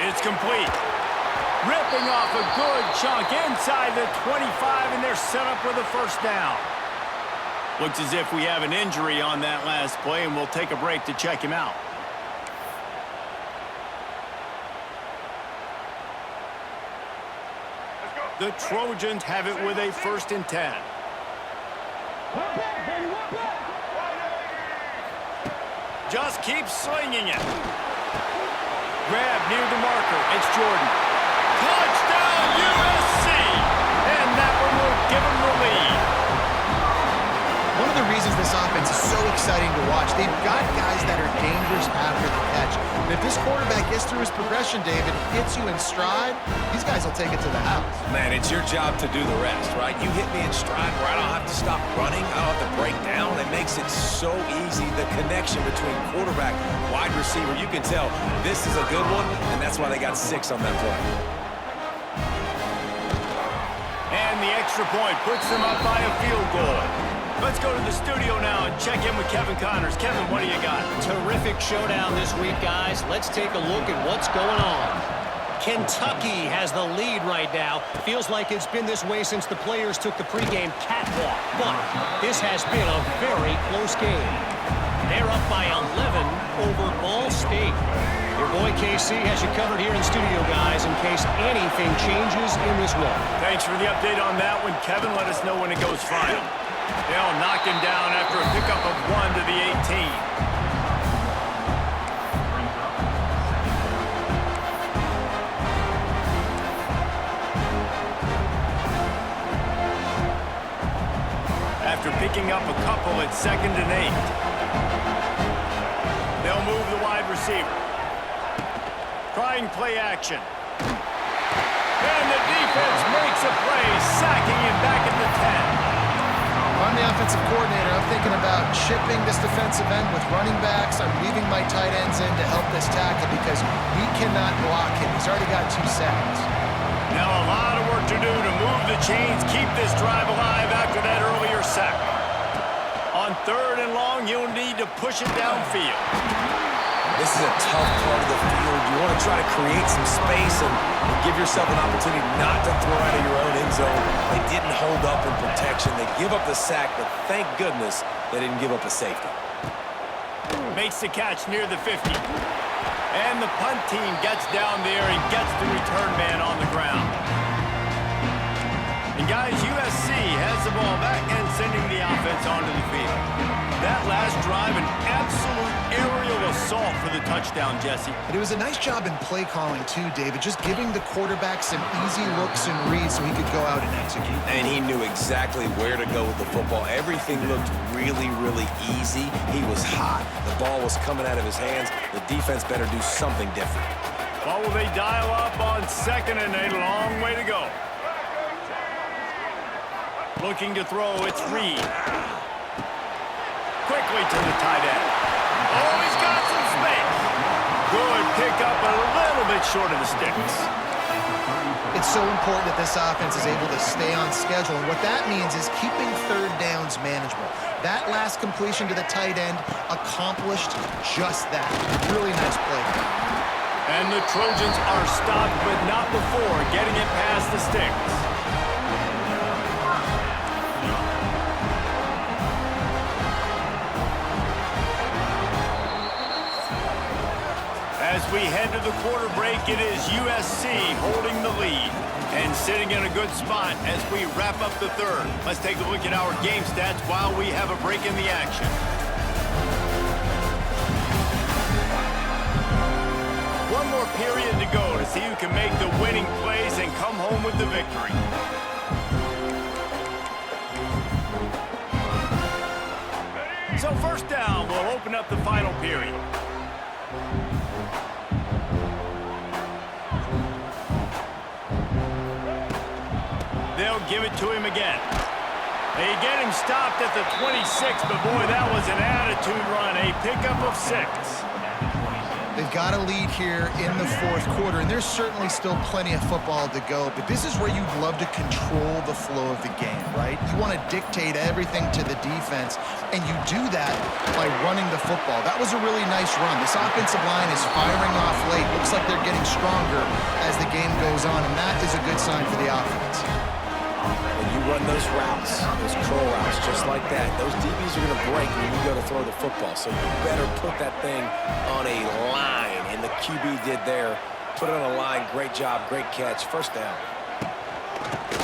It's complete. Ripping off a good chunk inside the 25, and they're set up with a 1st down. Looks as if we have an injury on that last play, and we'll take a break to check him out. The Trojans have it with a 1st and 10. Just keeps slinging it. Grab near the marker. It's Jordan. Touchdown, USC! And that one will give them the lead. One of the reasons this offense is so exciting to watch, they've got guys that are dangerous after the catch. And if this quarterback gets through his progression, David, hits you in stride, these guys will take it to the house. Man, it's your job to do the rest, right? You hit me in stride where I don't have to stop running. I don't have to break down. It makes it so easy. The connection between quarterback, wide receiver, you can tell this is a good one, and that's why they got 6 on that play. And the extra point puts them up by a field goal. Let's go to the studio now and check in with Kevin Connors. Kevin, what do you got? Terrific showdown this week, guys. Let's take a look at what's going on. Kentucky has the lead right now. Feels like it's been this way since the players took the pregame catwalk. But this has been a very close game. They're up by 11 over Ball State. Your boy KC has you covered here in studio, guys, in case anything changes in this one. Thanks for the update on that one, Kevin. Let us know when it goes final. They'll knock him down after a pickup of 1 to the 18. After picking up a couple at 2nd and 8. They'll move the wide receiver. Trying play action. And the defense makes a play, sacking him back at the 10. I'm the offensive coordinator. I'm thinking about shipping this defensive end with running backs. I'm leaving my tight ends in to help this tackle because we cannot block him. He's already got 2 sacks. Now a lot of work to do to move the chains, keep this drive alive after that earlier sack. On 3rd and long, you'll need to push it downfield. This is a tough part of the field. You want to try to create some space and give yourself an opportunity not to throw out of your own end zone. They didn't hold up in protection. They give up the sack, but thank goodness they didn't give up a safety. Makes the catch near the 50. And the punt team gets down there and gets the return man on the ground. And guys, USC has the ball back and sending the offense onto the field. That last drive, an absolute aerial assault for the touchdown, Jesse. But it was a nice job in play calling too, David, just giving the quarterback some easy looks and reads so he could go out and execute. And he knew exactly where to go with the football. Everything looked really, really easy. He was hot. The ball was coming out of his hands. The defense better do something different. Well, will they dial up on 2nd and a long way to go? Looking to throw, it's Reed. Quickly to the tight end. Oh, he's got some space. Good pickup, a little bit short of the sticks. It's so important that this offense is able to stay on schedule, and what that means is keeping 3rd downs manageable. That last completion to the tight end accomplished just that. Really nice play. And the Trojans are stopped, but not before getting it past the sticks. As we head to the quarter break, it is USC holding the lead and sitting in a good spot as we wrap up the 3rd. Let's take a look at our game stats while we have a break in the action. One more period to go to see who can make the winning plays and come home with the victory. So 1st down will open up the final period. They'll give it to him again. They get him stopped at the 26, but boy, that was an attitude run, a pickup of 6. They've got a lead here in the 4th quarter, and there's certainly still plenty of football to go, but this is where you'd love to control the flow of the game, right? You want to dictate everything to the defense, and you do that by running the football. That was a really nice run. This offensive line is firing off late. Looks like they're getting stronger as the game goes on, and that is a good sign for the offense. When you run those routes, those curl routes, just like that, those DBs are going to break when you go to throw the football. So you better put that thing on a line, and the QB did there. Put it on a line. Great job, great catch. 1st down.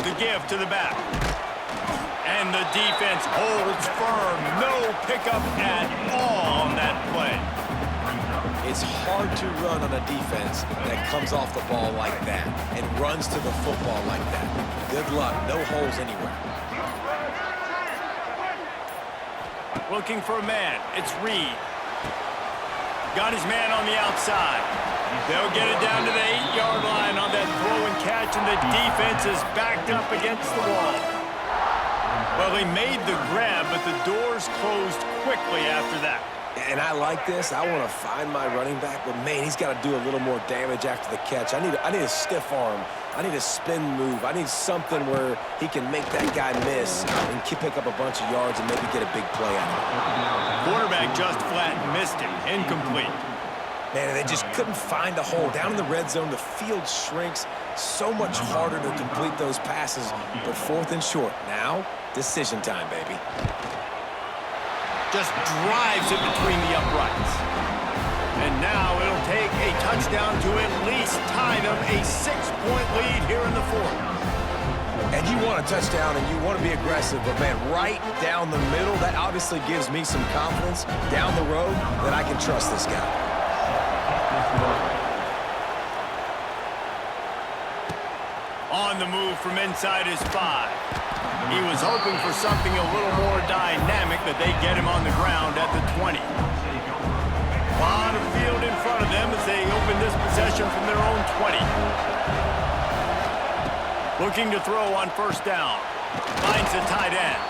The give to the back. And the defense holds firm. No pickup at all on that play. It's hard to run on a defense that comes off the ball like that and runs to the football like that. Good luck. No holes anywhere. Looking for a man. It's Reed. Got his man on the outside. They'll get it down to the 8-yard line on that throw and catch, and the defense is backed up against the wall. Well, they made the grab, but the doors closed quickly after that. And I like this. I want to find my running back, but man, he's got to do a little more damage after the catch. I need a stiff arm. I need a spin move. I need something where he can make that guy miss and pick up a bunch of yards and maybe get a big play out of it. Quarterback just flat missed him. Incomplete. Man, they just couldn't find a hole. Down in the red zone, the field shrinks. So much harder to complete those passes, but 4th and short. Now, decision time, baby. Just drives it between the uprights. And now it'll take a touchdown to at least tie them a 6-point lead here in the 4th. And you want a touchdown and you want to be aggressive, but man, right down the middle, that obviously gives me some confidence down the road that I can trust this guy. On the move from inside his 5. He was hoping for something a little more dynamic, but they get him on the ground at the 20. A lot of field in front of them as they open this possession from their own 20. Looking to throw on 1st down. Finds the tight end.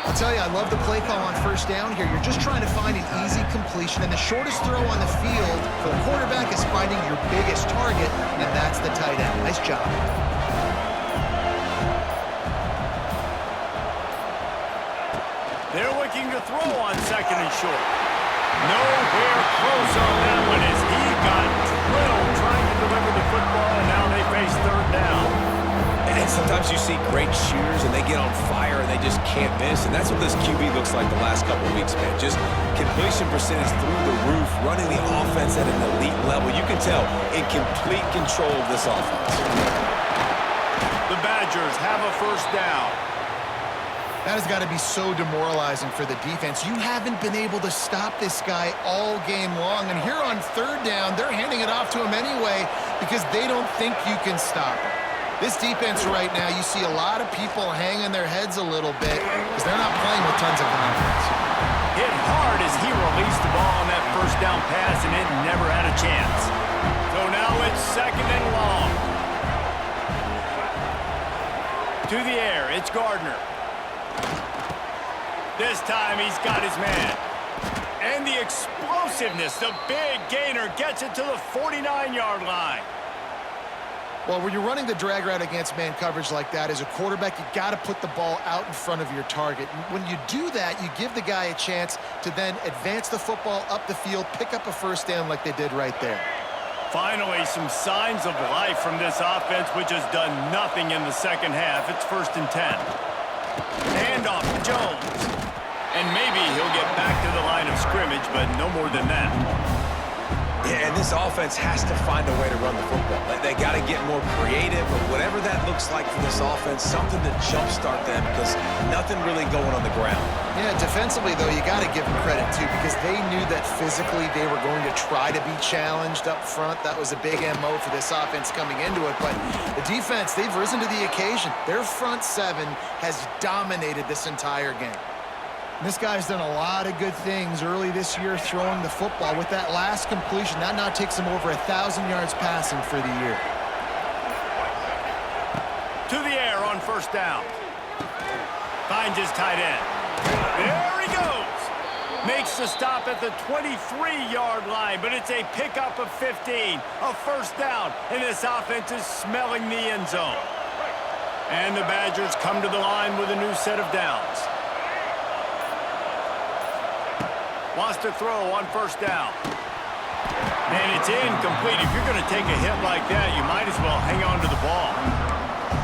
I'll tell you, I love the play call on 1st down here. You're just trying to find an easy completion, and the shortest throw on the field for the quarterback is finding your biggest target, and that's the tight end. Nice job. They're looking to throw on 2nd and short. Nowhere close on that one as he got drilled trying to deliver the football, and now they face 3rd down. And sometimes you see great shooters and they get on fire and they just can't miss. And that's what this QB looks like the last couple of weeks, man. Just completion percentage through the roof, running the offense at an elite level. You can tell in complete control of this offense. The Badgers have a 1st down. That has got to be so demoralizing for the defense. You haven't been able to stop this guy all game long. And here on 3rd down, they're handing it off to him anyway because they don't think you can stop him. This defense right now, you see a lot of people hanging their heads a little bit because they're not playing with tons of confidence. Hit hard as he released the ball on that 1st down pass, and it never had a chance. So now it's 2nd and long. To the air, it's Gardner. This time he's got his man. And the explosiveness, the big gainer, gets it to the 49-yard line. Well, when you're running the drag route against man coverage like that, as a quarterback, you got to put the ball out in front of your target. When you do that, you give the guy a chance to then advance the football up the field, pick up a 1st down like they did right there. Finally, some signs of life from this offense, which has done nothing in the 2nd half. It's 1st and 10. Handoff to Jones. And maybe he'll get back to the line of scrimmage, but no more than that. Yeah, and this offense has to find a way to run the football. They got to get more creative, or whatever that looks like for this offense, something to jumpstart them because nothing really going on the ground. Yeah, defensively, though, you got to give them credit, too, because they knew that physically they were going to try to be challenged up front. That was a big MO for this offense coming into it. But the defense, they've risen to the occasion. Their front 7 has dominated this entire game. This guy's done a lot of good things early this year throwing the football. With that last completion, that now takes him over 1,000 yards passing for the year. To the air on 1st down. Finds his tight end. There he goes. Makes the stop at the 23-yard line, but it's a pickup of 15. A 1st down, and this offense is smelling the end zone. And the Badgers come to the line with a new set of downs. Wants to throw on 1st down. And it's incomplete. If you're going to take a hit like that, you might as well hang on to the ball.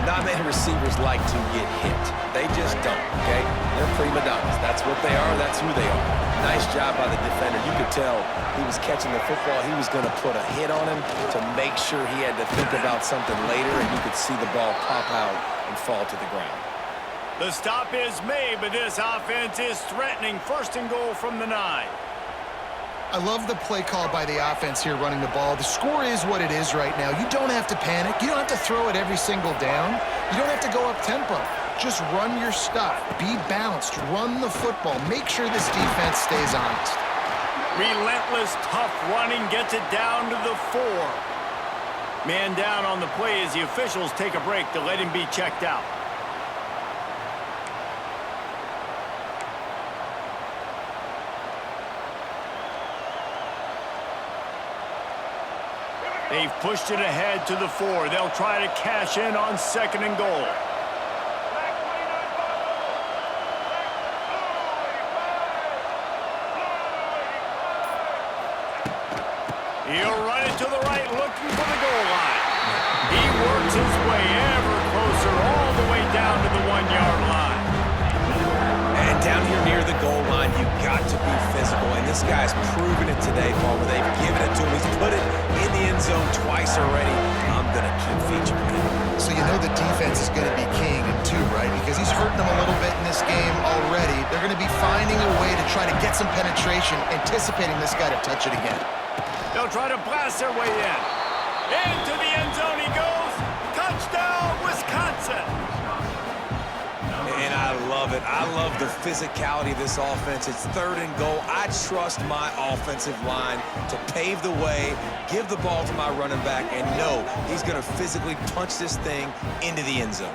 Not many receivers like to get hit. They just don't, okay? They're prima donnas. That's what they are. That's who they are. Nice job by the defender. You could tell he was catching the football. He was going to put a hit on him to make sure he had to think about something later, and you could see the ball pop out and fall to the ground. The stop is made, but this offense is threatening 1st and goal from the 9. I love the play call by the offense here running the ball. The score is what it is right now. You don't have to panic. You don't have to throw it every single down. You don't have to go up tempo. Just run your stuff. Be balanced. Run the football. Make sure this defense stays honest. Relentless, tough running gets it down to the 4. Man down on the play as the officials take a break to let him be checked out. They've pushed it ahead to the 4. They'll try to cash in on 2nd and goal. He'll run it to the right, looking for the goal line. He works his way ever closer, all the way down to the 1-yard line. And down here near the goal line, you've got to be physical. And this guy's proven it today, Palmer. They've given it to him. He's put it in the end zone twice already. I'm going to keep featuring him. So you know the defense is going to be king too, right? Because he's hurting them a little bit in this game already. They're going to be finding a way to try to get some penetration, anticipating this guy to touch it again. They'll try to blast their way in. Into the end zone he goes. Touchdown, Wisconsin. And I love it. I love the physicality of this offense. It's 3rd and goal. I trust my offensive line to pave the way, give the ball to my running back, and know he's going to physically punch this thing into the end zone.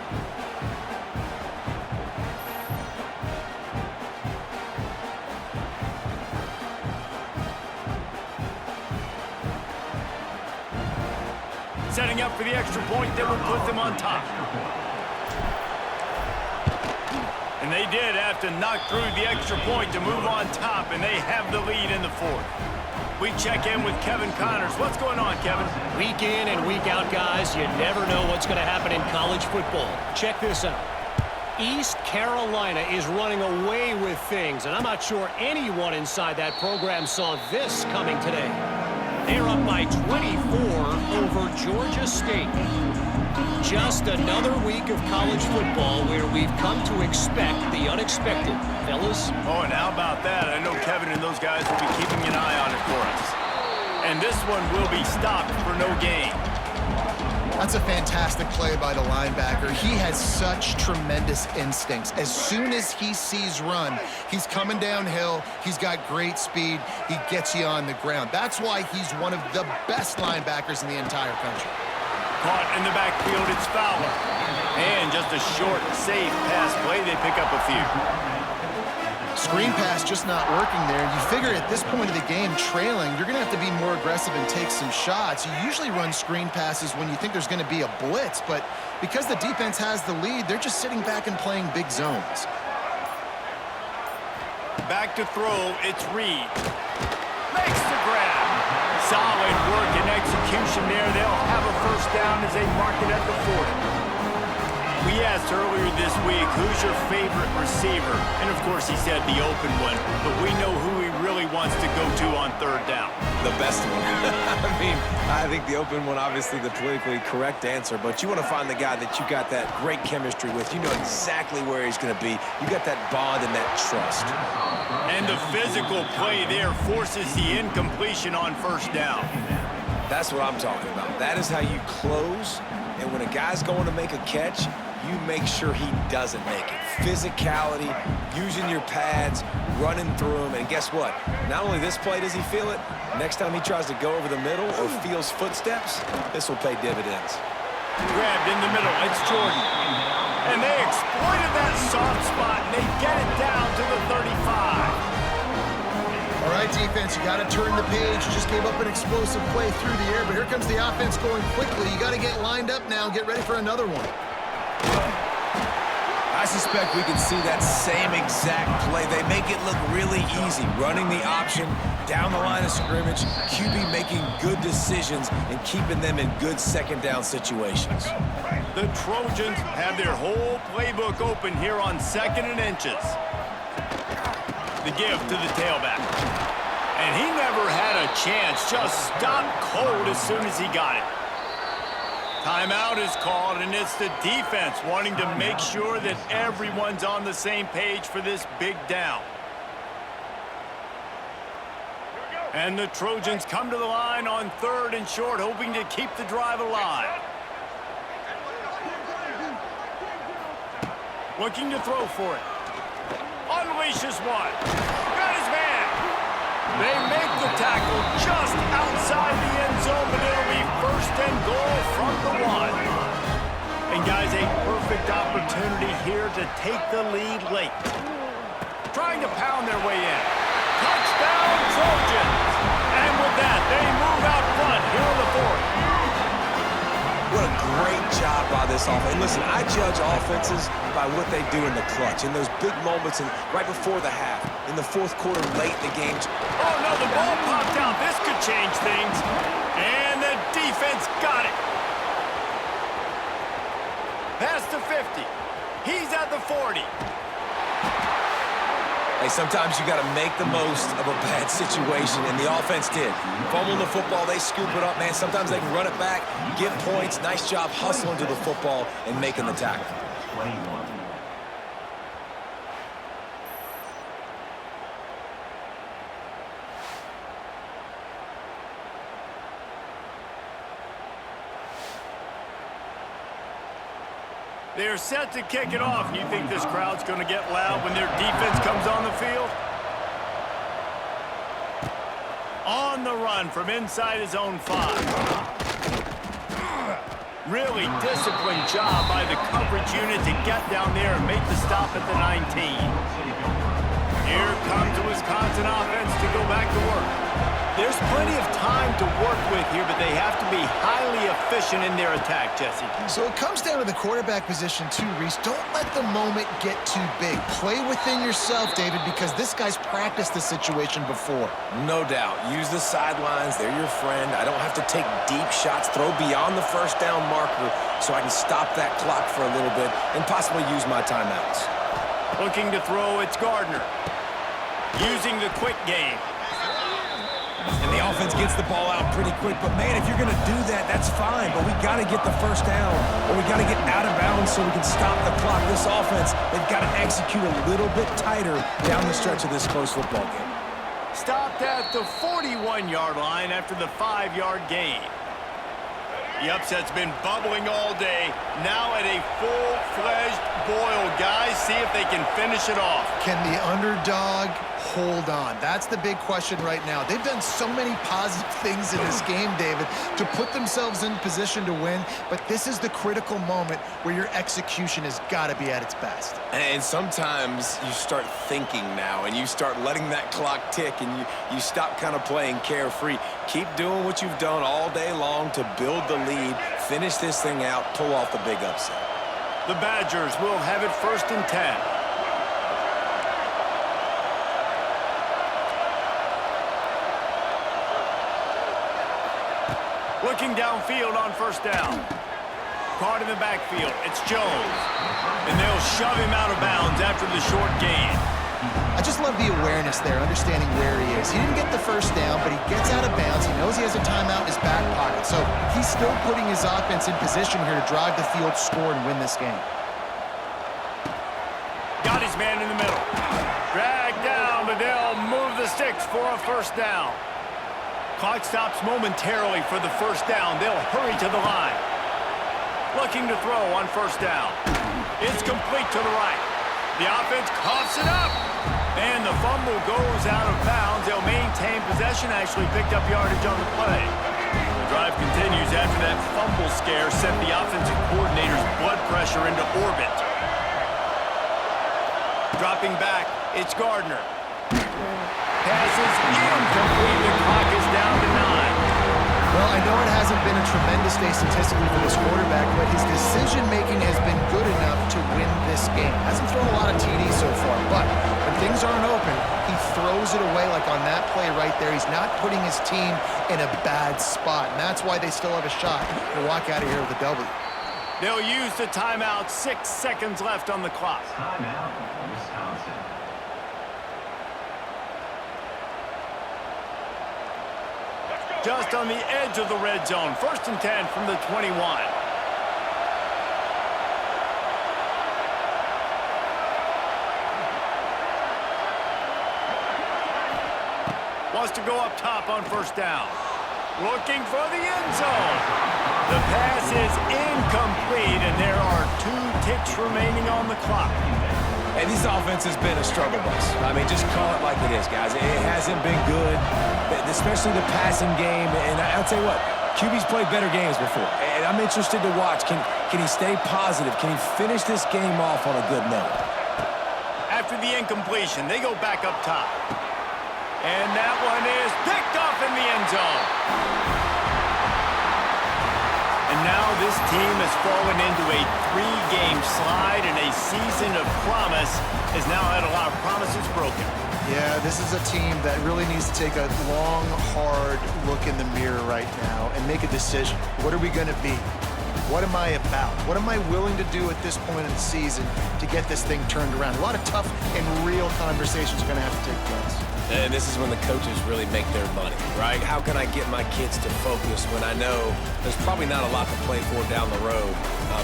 Setting up for the extra point that will put them on top. And they did have to knock through the extra point to move on top, and they have the lead in the 4th. We check in with Kevin Connors. What's going on, Kevin? Week in and week out, guys, you never know what's going to happen in college football. Check this out. East Carolina is running away with things, and I'm not sure anyone inside that program saw this coming today. They're up by 24 over Georgia State. Just another week of college football where we've come to expect the unexpected, fellas. Oh, and how about that? I know Kevin and those guys will be keeping an eye on it for us. And this one will be stopped for no gain. That's a fantastic play by the linebacker. He has such tremendous instincts. As soon as he sees run, he's coming downhill. He's got great speed. He gets you on the ground. That's why he's one of the best linebackers in the entire country. Caught in the backfield, it's Fowler. And just a short, safe pass play. They pick up a few. Screen pass just not working there. You figure at this point of the game, trailing, you're going to have to be more aggressive and take some shots. You usually run screen passes when you think there's going to be a blitz, but because the defense has the lead, they're just sitting back and playing big zones. Back to throw, it's Reed. Makes the grab. Solid work and execution there. They'll have a first down as they mark it at the 40. We asked earlier this week, who's your favorite receiver? And, of course, he said the open one, but we know who he really wants to go to on 3rd down. The best one. I mean, I think the open one, obviously the politically correct answer, but you want to find the guy that you got that great chemistry with. You know exactly where he's going to be. You got that bond and that trust. And the physical play there forces the incompletion on 1st down. That's what I'm talking about. That is how you close, and when a guy's going to make a catch, you make sure he doesn't make it. Physicality, using your pads, running through them, and guess what? Not only this play does he feel it, next time he tries to go over the middle or feels footsteps, this will pay dividends. Grabbed in the middle, it's Jordan. And they exploited that soft spot, and they get it down to the 35. All right, defense, you got to turn the page. You just gave up an explosive play through the air, but here comes the offense going quickly. You got to get lined up now and get ready for another one. I suspect we can see that same exact play. They make it look really easy, running the option down the line of scrimmage, QB making good decisions and keeping them in good 2nd down situations. The Trojans have their whole playbook open here on 2nd and inches. The give to the tailback. And he never had a chance, just stopped cold as soon as he got it. Timeout is called, and it's the defense wanting to make sure that everyone's on the same page for this big down. And the Trojans come to the line on 3rd and short, hoping to keep the drive alive. Looking to throw for it. Unleashes one. Got his man. They make the tackle just outside the end zone, but it'll be 1st and goal from the 1. And guys, a perfect opportunity here to take the lead late. Trying to pound their way in. Touchdown, Trojans! And with that, they move out front here in the 4th. What a great job by this offense. And listen, I judge offenses by what they do in the clutch, in those big moments and right before the half, in the 4th quarter, late in the game. Oh, no, the ball popped out. This could change things. the 50. He's at the 40. Hey, sometimes you got to make the most of a bad situation, and the offense did. Fumble the football, they scoop it up, man. Sometimes they can run it back, get points. Nice job hustling to the football and making the tackle. They're set to kick it off. You think this crowd's going to get loud when their defense comes on the field? On the run from inside his own 5. Really disciplined job by the coverage unit to get down there and make the stop at the 19. Here comes the Wisconsin offense to go back to work. There's plenty of time to work with here, but they have to be highly efficient in their attack, Jesse. So it comes down to the quarterback position too, Reese. Don't let the moment get too big. Play within yourself, David, because this guy's practiced this situation before. No doubt. Use the sidelines. They're your friend. I don't have to take deep shots, throw beyond the first down marker so I can stop that clock for a little bit and possibly use my timeouts. Looking to throw, it's Gardner. Using the quick game. And the offense gets the ball out pretty quick. But, man, if you're going to do that, that's fine. But we got to get the first down, or we got to get out of bounds so we can stop the clock. This offense, they've got to execute a little bit tighter down the stretch of this close football game. Stopped at the 41-yard line after the 5-yard gain. The upset's been bubbling all day. Now at a full-fledged boil. Guys, see if they can finish it off. Can the underdog hold on? That's the big question right now. They've done so many positive things in this game, David, to put themselves in position to win, but this is the critical moment where your execution has got to be at its best. And sometimes you start thinking now, and you start letting that clock tick, and you stop kind of playing carefree. Keep doing what you've done all day long to build the lead, finish this thing out, pull off the big upset. The Badgers will have it 1st and 10. Looking downfield on 1st down. Caught in the backfield. It's Jones. And they'll shove him out of bounds after the short gain. I just love the awareness there, understanding where he is. He didn't get the first down, but he gets out of bounds. He knows he has a timeout in his back pocket. So he's still putting his offense in position here to drive the field, score, and win this game. Got his man in the middle. Dragged down, but they'll move the sticks for a 1st down. Clock stops momentarily for the 1st down. They'll hurry to the line. Looking to throw on 1st down. It's complete to the right. The offense coughs it up. And the fumble goes out of bounds. They'll maintain possession, actually picked up yardage on the play. The drive continues after that fumble scare sent the offensive coordinator's blood pressure into orbit. Dropping back, it's Gardner. Passes incomplete. The clock is down to 9. Well, I know it hasn't been a tremendous day statistically for this quarterback, but his decision-making has been good enough to win this game. Hasn't thrown a lot of TDs so far, but when things aren't open, he throws it away like on that play right there. He's not putting his team in a bad spot, and that's why they still have a shot to walk out of here with a W. They'll use the timeout. 6 seconds left on the clock. Timeout, Wisconsin. Just on the edge of the red zone. 1st and 10 from the 21. Wants to go up top on 1st down. Looking for the end zone. The pass is incomplete, and there are 2 ticks remaining on the clock. Hey, this offense has been a struggle bus. I mean, just call it like it is, guys. It hasn't been good, especially the passing game. And I'll tell you what, QB's played better games before. And I'm interested to watch. Can he stay positive? Can he finish this game off on a good note? After the incompletion, they go back up top. And that one is picked off in the end zone. And now this team has fallen into a 3-game slide, and a season of promise has now had a lot of promises broken. Yeah, this is a team that really needs to take a long, hard look in the mirror right now and make a decision. What are we going to be? What am I about? What am I willing to do at this point in the season to get this thing turned around? A lot of tough and real conversations are going to have to take place. And this is when the coaches really make their money, right? How can I get my kids to focus when I know there's probably not a lot to play for down the road?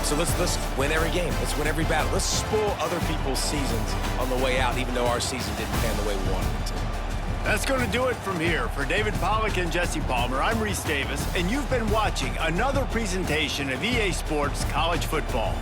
So let's win every game. Let's win every battle. Let's spoil other people's seasons on the way out, even though our season didn't pan the way we wanted it to. That's going to do it from here. For David Pollack and Jesse Palmer, I'm Reese Davis, and you've been watching another presentation of EA Sports College Football.